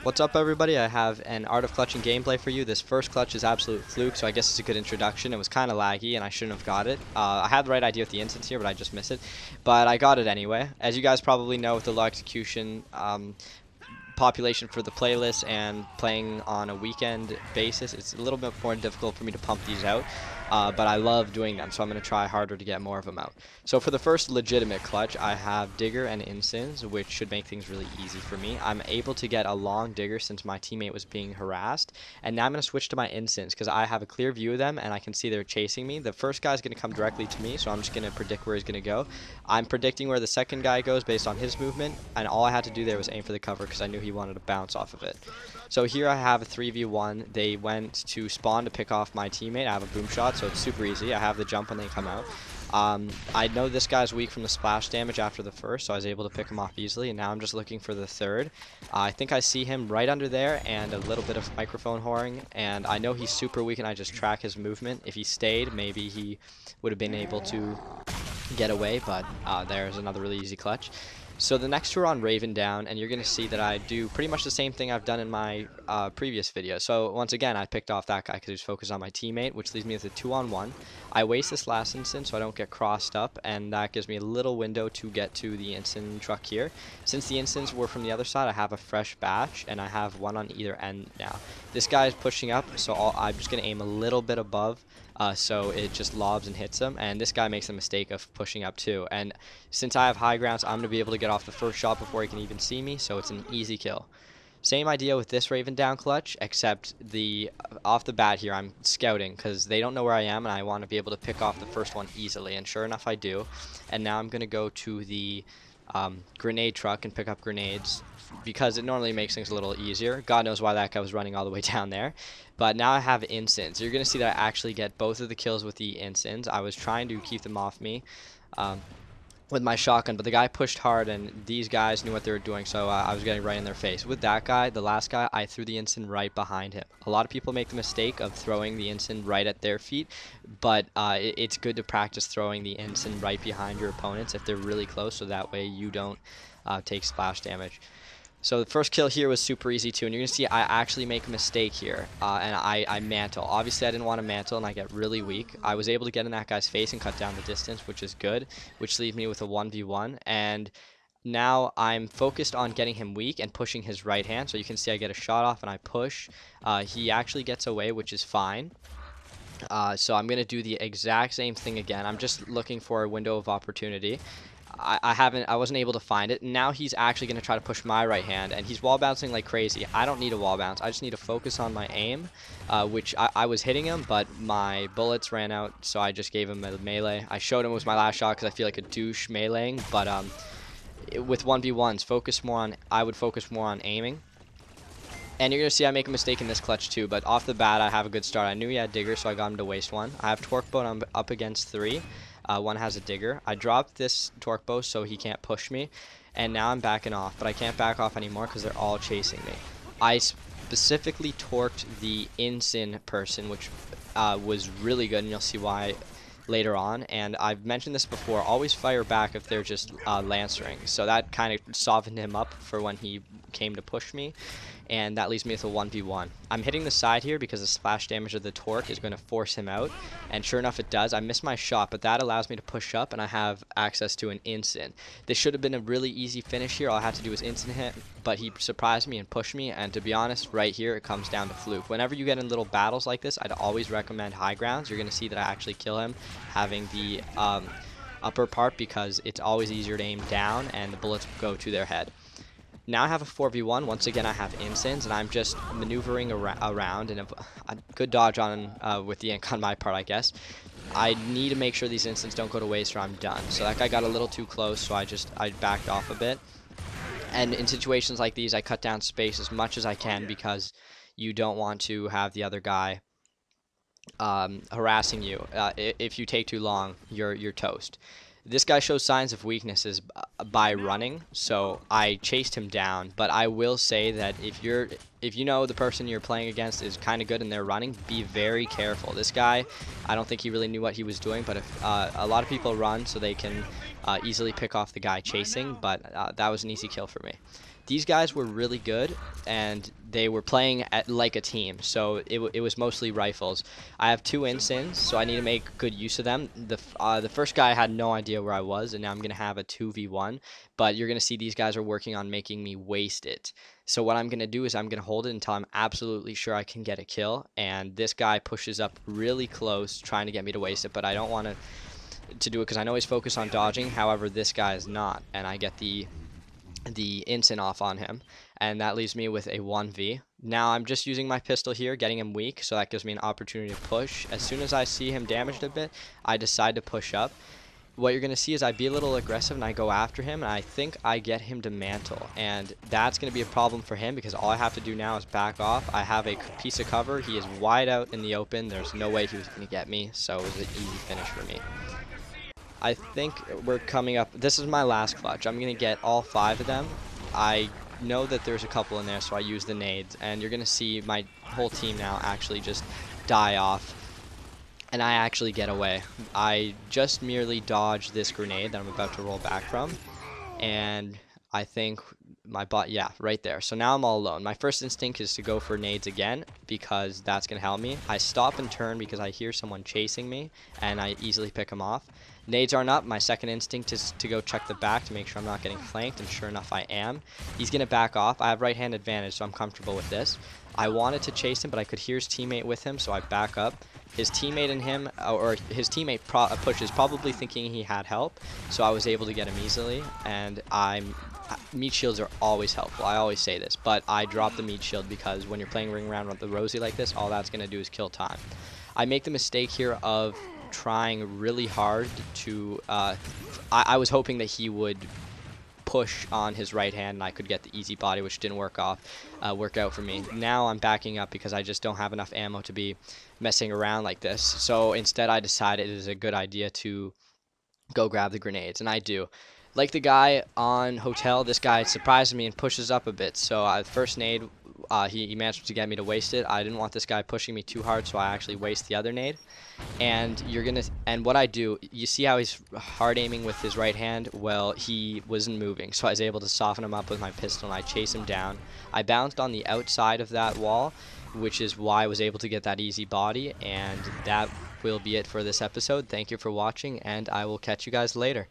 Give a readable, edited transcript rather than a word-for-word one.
What's up, everybody? I have an Art of Clutching gameplay for you. This first clutch is absolute fluke, so I guess it's a good introduction. It was kind of laggy, and I shouldn't have got it. I had the right idea with the instance here, but I just missed it. But I got it anyway. As you guys probably know, with the low execution population for the playlist and playing on a weekend basis, it's a little bit more difficult for me to pump these out. But I love doing them, so I'm going to try harder to get more of them out. So for the first legitimate clutch, I have Digger and Instance, which should make things really easy for me. I'm able to get a long Digger since my teammate was being harassed, and now I'm going to switch to my Instance because I have a clear view of them, and I can see they're chasing me. The first guy's going to come directly to me, so I'm just going to predict where he's going to go. I'm predicting where the second guy goes based on his movement, and all I had to do there was aim for the cover because I knew he wanted to bounce off of it. So here I have a 3v1. They went to spawn to pick off my teammate. I have a boom shot, so it's super easy. I have the jump when they come out. I know this guy's weak from the splash damage after the first, so I was able to pick him off easily, and now I'm just looking for the third. I think I see him right under there, and a little bit of microphone whoring, and I know he's super weak, and I just track his movement. If he stayed, maybe he would have been able to get away, but there's another really easy clutch. So the next two are on Raven down, and you're going to see that I do pretty much the same thing I've done in my previous video. So once again, I picked off that guy because he was focused on my teammate, which leaves me with a 2-on-1. I waste this last instant so I don't get crossed up, and that gives me a little window to get to the instant truck here. Since the instants were from the other side, I have a fresh batch, and I have one on either end now. This guy is pushing up, so I'm just going to aim a little bit above. So it just lobs and hits him, and this guy makes a mistake of pushing up too. And since I have high grounds, I'm going to be able to get off the first shot before he can even see me, so it's an easy kill. Same idea with this Raven down clutch, except off the bat here I'm scouting because they don't know where I am, and I want to be able to pick off the first one easily, and sure enough I do. And now I'm going to go to the grenade truck and pick up grenades because it normally makes things a little easier. God knows why that guy was running all the way down there. But now I have instants. You're going to see that I actually get both of the kills with the instants. I was trying to keep them off me with my shotgun, but the guy pushed hard, and these guys knew what they were doing, so I was getting right in their face. With that guy, the last guy, I threw the instant right behind him. A lot of people make the mistake of throwing the instant right at their feet, but it's good to practice throwing the instant right behind your opponents if they're really close, so that way you don't take splash damage. So the first kill here was super easy too, and you're going to see I actually make a mistake here, and I mantle. Obviously I didn't want to mantle, and I get really weak. I was able to get in that guy's face and cut down the distance, which is good, which leaves me with a 1v1, and now I'm focused on getting him weak and pushing his right hand, so you can see I get a shot off and I push. He actually gets away, which is fine. So I'm going to do the exact same thing again. I'm just looking for a window of opportunity. I wasn't able to find it. Now he's actually going to try to push my right hand, and he's wall bouncing like crazy. I don't need a wall bounce. I just need to focus on my aim, which I was hitting him, but my bullets ran out, so I just gave him a melee. I showed him it was my last shot because I feel like a douche meleeing, but with 1v1s, I would focus more on aiming. And you're going to see I make a mistake in this clutch too, but off the bat I have a good start. I knew he had Digger, so I got him to waste one. I have Torque Bow, and I'm up against 3. One has a Digger. I dropped this Torque Bow so he can't push me, and now I'm backing off, but I can't back off anymore because they're all chasing me. I specifically torqued the Ensign person, which was really good, and you'll see why later on. And I've mentioned this before, always fire back if they're just lancering, so that kind of softened him up for when he came to push me, and that leaves me with a 1v1. I'm hitting the side here because the splash damage of the torque is going to force him out, and sure enough it does. I missed my shot, but that allows me to push up, and I have access to an instant. This should have been a really easy finish here. All I had to do was instant hit, but he surprised me and pushed me, and to be honest, right here it comes down to fluke. Whenever you get in little battles like this, I'd always recommend high grounds. You're going to see that I actually kill him having the upper part because it's always easier to aim down and the bullets go to their head. Now I have a 4v1. Once again, I have instants, and I'm just maneuvering around, and a good dodge on with the ink on my part, I guess. I need to make sure these instants don't go to waste or I'm done. So that guy got a little too close, so I backed off a bit. And in situations like these, I cut down space as much as I can because you don't want to have the other guy harassing you. If you take too long, you're toast. This guy shows signs of weaknesses by running, so I chased him down. But I will say that if you know the person you're playing against is kind of good and they're running, be very careful. This guy, I don't think he really knew what he was doing, but if a lot of people run so they can easily pick off the guy chasing, but that was an easy kill for me. these guys were really good, and they were playing at like a team, so it was mostly rifles. I have 2 instants, so I need to make good use of them. The first guy had no idea where I was, and now I'm going to have a 2v1, but you're going to see these guys are working on making me waste it. So what I'm going to do is I'm going to hold it until I'm absolutely sure I can get a kill, and this guy pushes up really close trying to get me to waste it, but I don't want to do it because I know he's focused on dodging. However, this guy is not, and I get the instant off on him, and that leaves me with a 1v. Now I'm just using my pistol here, getting him weak, so that gives me an opportunity to push. As soon as I see him damaged a bit, I decide to push up. What you're going to see is I be a little aggressive and I go after him, and I think I get him to mantle, and that's going to be a problem for him because all I have to do now is back off. I have a piece of cover. He is wide out in the open. There's no way he was going to get me, so it was an easy finish for me. I think we're coming up. This is my last clutch. I'm going to get all 5 of them. I know that there's a couple in there, so I use the nades, and you're going to see my whole team now actually just die off, and I actually get away. I just merely dodge this grenade that I'm about to roll back from, and I think my bot, yeah, right there. So now I'm all alone. My first instinct is to go for nades again because that's going to help me. I stop and turn because I hear someone chasing me, and I easily pick him off. Nades aren't up. My second instinct is to go check the back to make sure I'm not getting flanked, and sure enough I am. He's going to back off. I have right hand advantage, so I'm comfortable with this. I wanted to chase him, but I could hear his teammate with him, so I back up. His teammate and him, or his teammate pushes, probably thinking he had help, so I was able to get him easily, and meat shields are always helpful. I always say this, but I drop the meat shield because when you're playing ring around with the Rosie like this, all that's going to do is kill time. I make the mistake here of trying really hard to I was hoping that he would push on his right hand and I could get the easy body, which didn't work out for me. Now I'm backing up because I just don't have enough ammo to be messing around like this. So instead I decided it is a good idea to go grab the grenades, and I do. Like the guy on Hotel, this guy surprises me and pushes up a bit. So first nade, he managed to get me to waste it. I didn't want this guy pushing me too hard, so I actually waste the other nade. And what I do, you see how he's hard aiming with his right hand? Well, he wasn't moving, so I was able to soften him up with my pistol, and I chase him down. I bounced on the outside of that wall, which is why I was able to get that easy body, and that will be it for this episode. Thank you for watching, and I will catch you guys later.